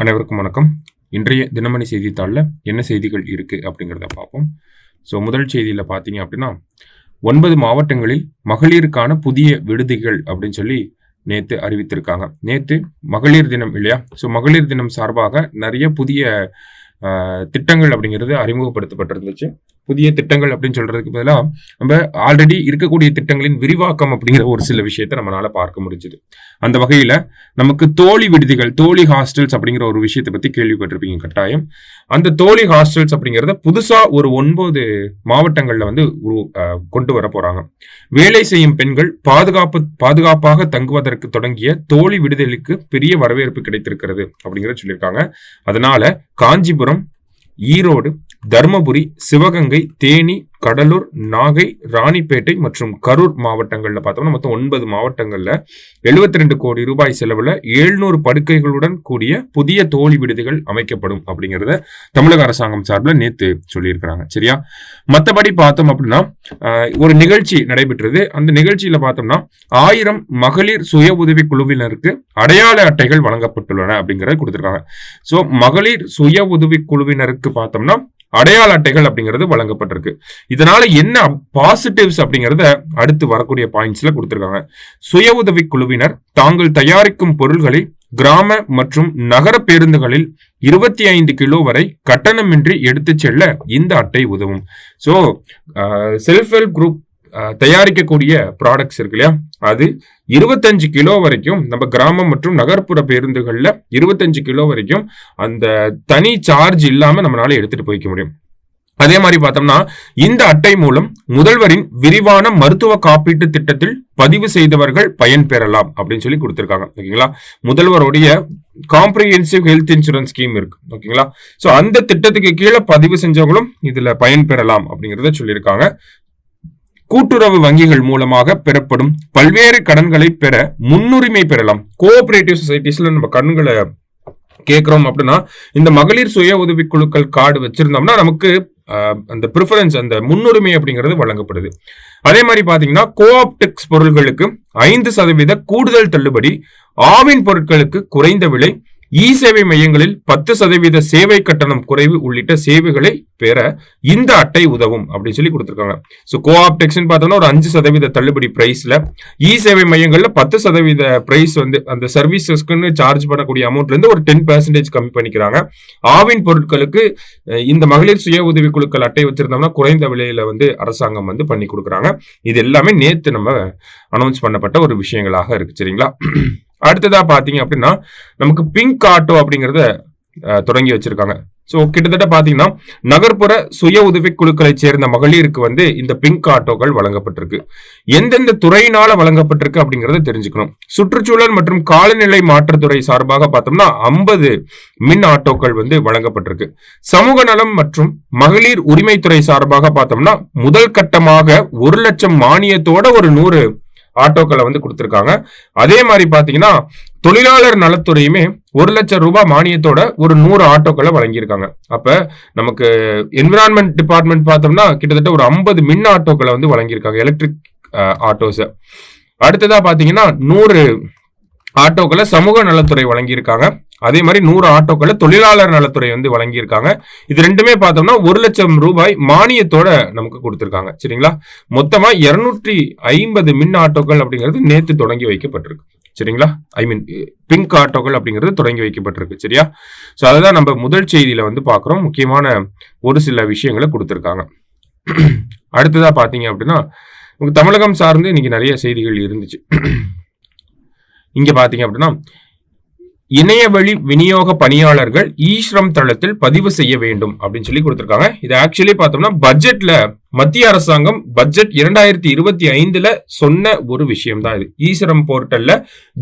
அனைவருக்கும் வணக்கம். இன்றைய தினமணி செய்தித்தாளில் என்ன செய்திகள் இருக்குது அப்படிங்கிறத பார்ப்போம். ஸோ முதல் செய்தியில் பார்த்தீங்க அப்படின்னா 9 மாவட்டங்களில் மகளிருக்கான புதிய விடுதிகள் அப்படின்னு சொல்லி நேற்று அறிவித்திருக்காங்க. நேற்று மகளிர் தினம் இல்லையா? ஸோ மகளிர் தினம் சார்பாக நிறைய புதிய திட்டங்கள் அப்படிங்கிறது அறிமுகப்படுத்தப்பட்டிருந்துச்சு. புதிய திட்டங்கள் அப்படின்னு சொல்றதுக்கு பதிலாக நம்ம ஆல்ரெடி இருக்கக்கூடிய திட்டங்களின் விரிவாக்கம் அப்படிங்கிற ஒரு சில விஷயத்தை நம்மளால பார்க்க முடிஞ்சுது. அந்த வகையில நமக்கு தோழி விடுதிகள், தோழி ஹாஸ்டல்ஸ் அப்படிங்கிற ஒரு விஷயத்தை பத்தி கேள்விப்பட்டிருப்பீங்க கட்டாயம். அந்த தோழி ஹாஸ்டல்ஸ் அப்படிங்கிறத புதுசா ஒரு 9 மாவட்டங்கள்ல வந்து கொண்டு வர போறாங்க. வேலை செய்யும் பெண்கள் பாதுகாப்பாக தங்குவதற்கு தொடங்கிய தோழி விடுதலுக்கு பெரிய வரவேற்பு கிடைத்திருக்கிறது அப்படிங்கிறத சொல்லியிருக்காங்க. அதனால காஞ்சிபுரம், ஈரோடு, தர்மபுரி, சிவகங்கை, தேனி, கடலூர், நாகை, ராணிப்பேட்டை மற்றும் கரூர் மாவட்டங்கள்ல பார்த்தோம்னா மொத்தம் 9 மாவட்டங்கள்ல 72 கோடி ரூபாய் செலவுல 700 படுக்கைகளுடன் கூடிய புதிய தோழி விடுதிகள் அமைக்கப்படும் அப்படிங்கிறத தமிழக அரசாங்கம் சார்பில் நேத்து சொல்லியிருக்கிறாங்க. சரியா? மற்றபடி பார்த்தோம் அப்படின்னா ஒரு நிகழ்ச்சி நடைபெற்றது. அந்த நிகழ்ச்சியில பார்த்தோம்னா 1000 மகளிர் சுய உதவி குழுவினருக்கு அடையாள அட்டைகள் வழங்கப்பட்டுள்ளன அப்படிங்கறத கொடுத்திருக்காங்க. சோ மகளிர் சுய உதவி குழுவினருக்கு பார்த்தோம்னா அடையாள அட்டைகள் அப்படிங்கிறது வழங்கப்பட்டிருக்கு. இதனால என்ன பாசிட்டிவ்ஸ் அப்படிங்கறத அடுத்து வரக்கூடிய பாயிண்ட்ஸ்ல கொடுத்திருக்காங்க. சுய உதவி குழுவினர் தாங்கள் தயாரிக்கும் பொருள்களை கிராம மற்றும் நகர பேருந்துகளில் 25 கிலோ வரை கட்டணமின்றி எடுத்துச் செல்ல இந்த அட்டை உதவும். சோ செல்ஃப் ஹெல்ப் குரூப் தயாரிக்கக்கூடிய ப்ராடக்ட்ஸ் இருக்கு இல்லையா, அது 25 கிலோ வரைக்கும் நம்ம கிராமம் மற்றும் நகர்ப்புற பேருந்துகள்ல 25 கிலோ வரைக்கும் அந்த தனி சார்ஜ் இல்லாம நம்மளால எடுத்துட்டு போய்க்க முடியும். அதே மாதிரி பார்த்தோம்னா இந்த அட்டை மூலம் முதல்வரின் விரிவான மருத்துவ காப்பீட்டு திட்டத்தில் பதிவு செய்தவர்கள் பயன்பெறலாம் அப்படின்னு சொல்லி கொடுத்திருக்காங்க. ஓகேங்களா? முதல்வருடைய காம்ப்ரிஹென்சிவ் ஹெல்த் இன்சூரன்ஸ் ஸ்கீம் இருக்கு. ஓகேங்களா? சோ அந்த திட்டத்துக்கு கீழே பதிவு செஞ்சவங்களும் இதுல பயன்பெறலாம் அப்படிங்கறத சொல்லியிருக்காங்க. கூட்டுறவு வங்கிகள் மூலமாக பெறப்படும் பல்வேறு கடன்களை பெற முன்னுரிமை பெறலாம். கோஆபரேட்டிவ் சொசைட்டிஸ்ல நம்ம கடன்களை கேட்கிறோம் அப்படின்னா இந்த மகளிர் சுய உதவி குழுக்கள் கார்டு வச்சிருந்தோம்னா நமக்கு அந்த ப்ரிஃபரன்ஸ், அந்த முன்னுரிமை அப்படிங்கிறது வழங்கப்படுது. அதே மாதிரி பாத்தீங்கன்னா கோஆப்டெக்ஸ் பொருட்களுக்கு 5% கூடுதல் தள்ளுபடி, ஆவின் பொருட்களுக்கு குறைந்த விலை, இ சேவை மையங்களில் 10% சேவை கட்டணம் குறைவு உள்ளிட்ட சேவைகளை பெற இந்த அட்டை உதவும் அப்படின்னு சொல்லி கொடுத்திருக்காங்க. ஸோ கோஆப்டெக்ஸ் பார்த்தோம்னா ஒரு 5% தள்ளுபடி பிரைஸ்ல, இ சேவை மையங்கள்ல 10% பிரைஸ் வந்து அந்த சர்வீசஸ்க்குன்னு சார்ஜ் பண்ணக்கூடிய அமௌண்ட்ல இருந்து ஒரு 10% கம்மி பண்ணிக்கிறாங்க. ஆவின் பொருட்களுக்கு இந்த மகளிர் சுய உதவி குழுக்கள் அட்டை வச்சிருந்தோம்னா குறைந்த விலையில வந்து அரசாங்கம் வந்து பண்ணி கொடுக்குறாங்க. இது எல்லாமே நேத்து நம்ம அனௌன்ஸ் பண்ணப்பட்ட ஒரு விஷயங்களாக இருக்கு. சரிங்களா? அடுத்ததா பாத்தீங்க அப்படின்னா நமக்கு பிங்க் ஆட்டோ அப்படிங்கறத தொடங்கி வச்சிருக்காங்க. சோ கிட்டத்தட்ட பாத்தீங்கன்னா நகர்ப்புற சுய உதவி குழுக்களை சேர்ந்த மகளிருக்கு வந்து இந்த பிங்க் ஆட்டோக்கள் வழங்கப்பட்டிருக்கு. எந்தெந்த துறையினால வழங்கப்பட்டிருக்கு அப்படிங்கறத தெரிஞ்சுக்கணும். சுற்றுச்சூழல் மற்றும் காலநிலை மாற்றத்துறை சார்பாக பார்த்தோம்னா 50 மின் ஆட்டோக்கள் வந்து வழங்கப்பட்டிருக்கு. சமூக நலம் மற்றும் மகளிர் உரிமைத்துறை சார்பாக பார்த்தோம்னா முதல் கட்டமாக 1 லட்சம் மானியத்தோட ஒரு 100 ஆட்டோக்களை வந்து கொடுத்திருக்காங்க. அதே மாதிரி பாத்தீங்கன்னா தொழிலாளர் நலத்துறையுமே 1 லட்சம் ரூபாய் மானியத்தோட ஒரு 100 ஆட்டோக்களை வழங்கியிருக்காங்க. அப்ப நமக்கு என்விரான்மெண்ட் டிபார்ட்மெண்ட் பார்த்தோம்னா கிட்டத்தட்ட ஒரு 50 மின் ஆட்டோக்களை வந்து வழங்கியிருக்காங்க, எலக்ட்ரிக் ஆட்டோஸ். அடுத்ததா பாத்தீங்கன்னா 100 ஆட்டோக்களை சமூக நலத்துறை வழங்கியிருக்காங்க. அதே மாதிரி 100 ஆட்டோக்களை தொழிலாளர் நலத்துறை வந்து வழங்கியிருக்காங்க. இது ரெண்டுமே பார்த்தோம்னா 1 லட்சம் ரூபாய் மானியத்தோட நமக்கு கொடுத்திருக்காங்க. சரிங்களா? மொத்தமா 250 மின் ஆட்டோக்கள் அப்படிங்கிறது நேத்து தொடங்கி வைக்கப்பட்டிருக்கு. சரிங்களா? பிங்க் ஆட்டோக்கள் அப்படிங்கிறது தொடங்கி வைக்கப்பட்டிருக்கு. சரியா? சோ அதுதான் நம்ம முதல் செய்தியில வந்து பாக்குறோம். முக்கியமான ஒரு சில விஷயங்களை கொடுத்திருக்காங்க. அடுத்ததா பாத்தீங்க அப்படின்னா தமிழகம் சார்ந்து இன்னைக்கு நிறைய செய்திகள் இருந்துச்சு. இங்க பாத்தீங்க அப்படின்னா இணையவழி விநியோக பணியாளர்கள் ஈஸ்ரம் தளத்தில் பதிவு செய்ய வேண்டும் அப்படின்னு சொல்லி கொடுத்திருக்காங்க. இது ஆக்சுவலி பார்த்தோம்னா பட்ஜெட்ல மத்திய அரசாங்கம் பட்ஜெட் 2025ல சொன்ன ஒரு விஷயம் தான் இது. ஈஸ்ரம் போர்ட்டல்ல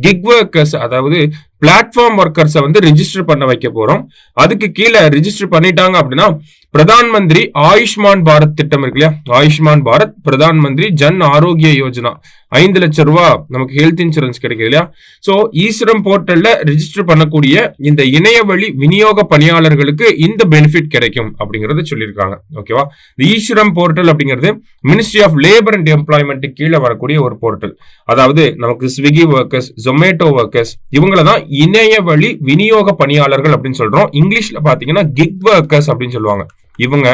கிக் ஒர்க்கர்ஸ், அதாவது பிளாட்ஃபார்ம் ஒர்க்கர்ஸை வந்து ரிஜிஸ்டர் பண்ண வைக்க போறோம். அதுக்கு கீழே ரிஜிஸ்டர் பண்ணிட்டாங்க அப்படின்னா பிரதான் மந்திரி ஆயுஷ்மான் பாரத் திட்டம் இருக்கு இல்லையா, ஆயுஷ்மான் பாரத் பிரதான் மந்திரி ஜன் ஆரோக்கிய யோஜனா 5 லட்சம் ரூபாய் நமக்கு ஹெல்த் இன்சூரன்ஸ் கிடைக்குது இல்லையா. சோ ஈஸ்ரம் போர்ட்டல்ல ரிஜிஸ்டர் பண்ணக்கூடிய இந்த இணையவழி விநியோக பணியாளர்களுக்கு இந்த பெனிஃபிட் கிடைக்கும் அப்படிங்கறத சொல்லியிருக்காங்க. ஓகேவா, ஈஸ்ரம் போர்ட்டல் அப்படிங்கிறது ministry of labour and employment கீழே வரக்கூடிய ஒரு போர்ட்டல். அதாவது நமக்கு ஸ்விக்கி ஒர்க்கர்ஸ், ஜொமேட்டோ ஒர்க்கர்ஸ் இவங்களதான் இணையவழி விநியோக பணியாளர்கள் அப்படின்னு சொல்றோம். இங்கிலீஷ்ல பாத்தீங்கன்னா கிக் ஒர்க்கர்ஸ் அப்படின்னு சொல்லுவாங்க. இவங்க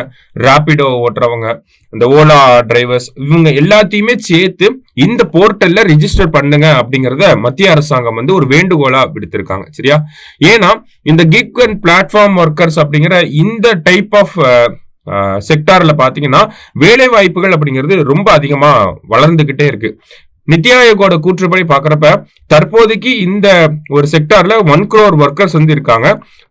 ராபிடோ ஓட்டுறவங்க, இந்த ஓலா டிரைவர்ஸ், இவங்க எல்லாத்தையுமே சேர்த்து இந்த போர்ட்டல்ல ரிஜிஸ்டர் பண்ணுங்க அப்படிங்கறத மத்திய அரசாங்கம் வந்து ஒரு வேண்டுகோளா விடுத்திருக்காங்க. சரியா, ஏன்னா இந்த கிக் அண்ட் பிளாட்ஃபார்ம் ஒர்க்கர்ஸ் அப்படிங்கிற இந்த டைப் ஆஃப் செக்டார்ல பாத்தீங்கன்னா வேலை வாய்ப்புகள் அப்படிங்கிறது ரொம்ப அதிகமா வளர்ந்துகிட்டே இருக்கு. நித்தி ஆயோகோட கூற்றுப்படி பாக்குறப்ப தற்போதைக்கு இந்த ஒரு செக்டார்ல 1 crore ஒர்க்கர்ஸ் வந்து இருக்காங்க.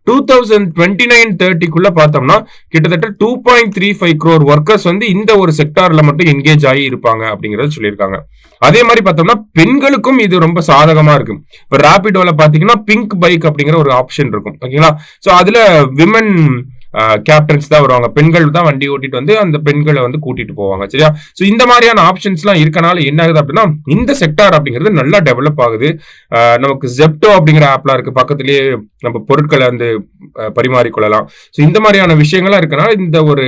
2029-30 பார்த்தோம்னா கிட்டத்தட்ட 2.35 crore ஒர்க்கர்ஸ் வந்து இந்த ஒரு செக்டார்ல மட்டும் என்கேஜ் ஆகி இருப்பாங்க அப்படிங்கறத சொல்லியிருக்காங்க. அதே மாதிரி பார்த்தோம்னா பெண்களுக்கும் இது ரொம்ப சாதகமா இருக்கு. இப்ப ராபிடோல பாத்தீங்கன்னா பிங்க் பைக் அப்படிங்கிற ஒரு ஆப்ஷன் இருக்கும். ஓகேங்களா, சோ அதுல விமன் கேப்டன்ஸ் தான் வருவாங்க, பெண்கள் தான் வண்டி ஓட்டிட்டு வந்து அந்த பெண்களை வந்து கூட்டிட்டு போவாங்க. சரியா, சோ இந்த மாதிரியான ஆப்ஷன்ஸ் எல்லாம் இருக்கனால என்ன ஆகுது அப்படின்னா இந்த செக்டார் அப்படிங்கிறது நல்லா டெவலப் ஆகுது. நமக்கு ஜெப்டோ அப்படிங்கிற ஆப்லாம் இருக்கு, பக்கத்திலேயே நம்ம பொருட்களை வந்து பரிமாறிக்கொள்ளலாம். சோ இந்த மாதிரியான விஷயங்கள்லாம் இருக்கனால இந்த ஒரு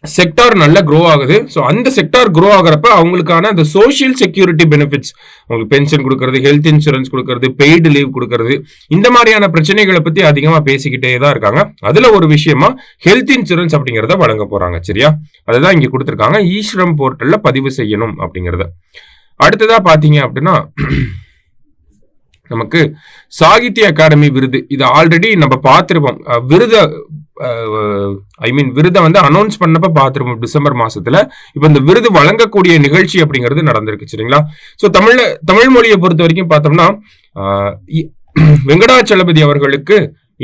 செக்டார் நல்லா க்ரோ ஆகுது. ஸோ அந்த செக்டார் க்ரோ ஆகிறப்ப அவங்களுக்கான அந்த சோசியல் செக்யூரிட்டி பெனிஃபிட்ஸ், அவங்களுக்கு பென்ஷன் கொடுக்கறது, ஹெல்த் இன்சூரன்ஸ் கொடுக்கறது, பெய்டு லீவ் கொடுக்கறது, இந்த மாதிரியான பிரச்சனைகளை பத்தி அதிகமா பேசிக்கிட்டே தான் இருக்காங்க. அதுல ஒரு விஷயமா ஹெல்த் இன்சூரன்ஸ் அப்படிங்கறத வழங்க போறாங்க. சரியா, அதுதான் இங்க கொடுத்திருக்காங்க, ஈஸ்ரம் போர்ட்டல்ல பதிவு செய்யணும் அப்படிங்கறத. அடுத்ததா பாத்தீங்க அப்படின்னா நமக்கு சாகித்ய அகாடமி விருது, இது ஆல்ரெடி நம்ம பார்த்திருப்போம். விருதை வந்து அனௌன்ஸ் பண்ணப்ப பார்த்திருப்போம் டிசம்பர் மாசத்துல. இப்ப இந்த விருது வழங்கக்கூடிய நிகழ்ச்சி அப்படிங்கிறது நடந்திருக்கு. சரிங்களா, சோ தமிழ் மொழியை பொறுத்த வரைக்கும் பார்த்தோம்னா வெங்கடாச்சலபதி அவர்களுக்கு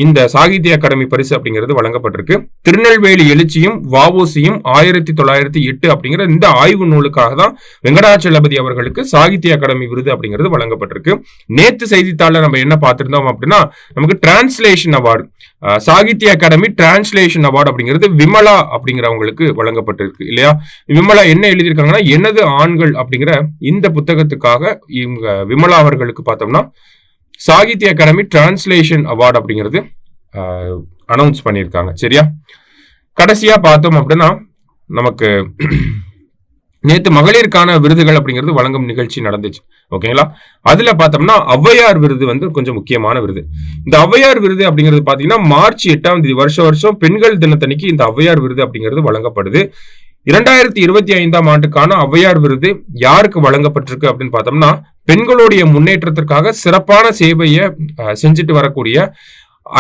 இந்த சாகித்ய அகாடமி பரிசு அப்படிங்கிறது வழங்கப்பட்டிருக்கு. திருநெல்வேலி எழுச்சியும் வஉசியும் 1908 அப்படிங்கிற இந்த ஆய்வு நூலுக்காக தான் வெங்கடாச்சலபதி அவர்களுக்கு சாகித்ய அகாடமி விருது அப்படிங்கிறது வழங்கப்பட்டிருக்கு. நேத்து செய்தித்தாள நம்ம என்ன பார்த்திருந்தோம் அப்படின்னா நமக்கு translation award, Sahitya Akademi translation award அப்படிங்கிறது விமலா அப்படிங்கிறவங்களுக்கு வழங்கப்பட்டிருக்கு இல்லையா. விமலா என்ன எழுதியிருக்காங்கன்னா எனது ஆண்கள் அப்படிங்கிற இந்த புத்தகத்துக்காக இவங்க விமலா அவர்களுக்கு பார்த்தோம்னா சாகித்ய அகாடமி டிரான்ஸ்லேஷன் அவார்டு அப்படிங்கிறது அனௌன்ஸ் பண்ணியிருக்காங்க. சரியா, கடைசியா பார்த்தோம் அப்படின்னா நமக்கு நேத்து மகளிருக்கான விருதுகள் அப்படிங்கிறது வழங்கும் நிகழ்ச்சி நடந்துச்சு. ஓகேங்களா, அதுல பார்த்தோம்னா ஔவையார் விருது வந்து கொஞ்சம் முக்கியமான விருது. இந்த ஔவையார் விருது அப்படிங்கிறது பாத்தீங்கன்னா மார்ச் 8ஆம் தேதி வருஷம் பெண்கள் தினத்தன்னைக்கு இந்த ஔவையார் விருது அப்படிங்கிறது வழங்கப்படுது. 2025ஆம் ஆண்டுக்கான ஔவையார் விருது யாருக்கு வழங்கப்பட்டிருக்கு அப்படின்னு பார்த்தோம்னா பெண்களுடைய முன்னேற்றத்திற்காக சிறப்பான சேவையை செஞ்சுட்டு வரக்கூடிய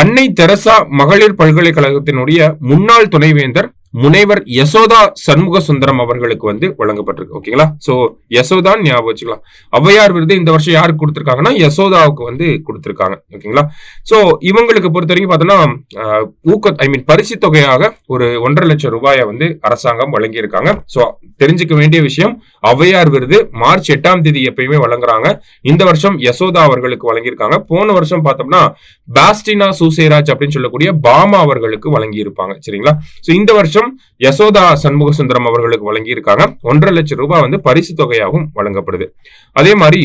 அன்னை தெரசா மகளிர் பல்கலைக்கழகத்தினுடைய முன்னாள் துணைவேந்தர் முனைவர் யசோதா சண்முக சுந்தரம் அவர்களுக்கு வந்து வழங்கப்பட்டிருக்கு. ஓகேங்களா, சோ யசோதான் ஞாபகம் வச்சுக்கலாம். ஔவையார் விருது இந்த வருஷம் யாருக்கு கொடுத்திருக்காங்கன்னா யசோதாவுக்கு வந்து கொடுத்திருக்காங்க. ஓகேங்களா, சோ இவங்களுக்கு பொறுத்த வரைக்கும் பார்த்தோம்னா பரிசு தொகையாக ஒரு 1.5 லட்சம் ரூபாயை வந்து அரசாங்கம் வழங்கி இருக்காங்க. சோ தெரிஞ்சுக்க வேண்டிய விஷயம், ஔவையார் விருது மார்ச் 8ஆம் தேதி எப்பயுமே வழங்குறாங்க. இந்த வருஷம் யசோதா அவர்களுக்கு வழங்கியிருக்காங்க. போன வருஷம் பார்த்தோம்னா பாஸ்டினா சூசேராஜ் அப்படின்னு சொல்லக்கூடிய பாமா அவர்களுக்கு வழங்கி இருப்பாங்க. சரிங்களா, சோ இந்த வருஷம் யசோதா சண்முக சுந்தரம் அவர்களுக்கு வழங்கி இருக்காங்க. 1.5 லட்சம் ரூபாய் வந்து பரிசு தொகையாகவும் வழங்கப்படுது. அதே மாதிரி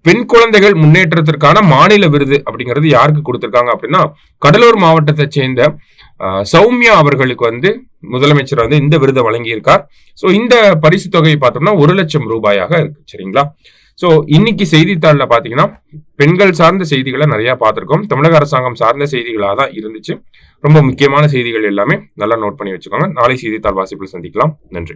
பெண் குழந்தைகள் முன்னேற்றத்திற்கான மாநில விருது அப்படிங்கிறது யாருக்கு கொடுத்திருக்காங்க அப்படின்னா கடலூர் மாவட்டத்தை சேர்ந்த சௌமியா அவர்களுக்கு வந்து முதலமைச்சர் வந்து இந்த விருதை வழங்கி இருக்கார். சோ இந்த பரிசு தொகை பார்த்தோம்னா 1 லட்சம் ரூபாயாக இருக்கு. சரிங்களா, சோ இன்னைக்கு செய்தித்தாள்ல பாத்தீங்கன்னா பெண்கள் சார்ந்த செய்திகளை நிறைய பார்த்திருக்கோம். தமிழக அரசாங்கம் சார்ந்த செய்திகளாக தான் இருந்துச்சு. ரொம்ப முக்கியமான செய்திகள் எல்லாமே நல்லா நோட் பண்ணி வச்சுக்கோங்க. நாளை செய்தித்தாள் வாசிப்பில் சந்திக்கலாம். நன்றி.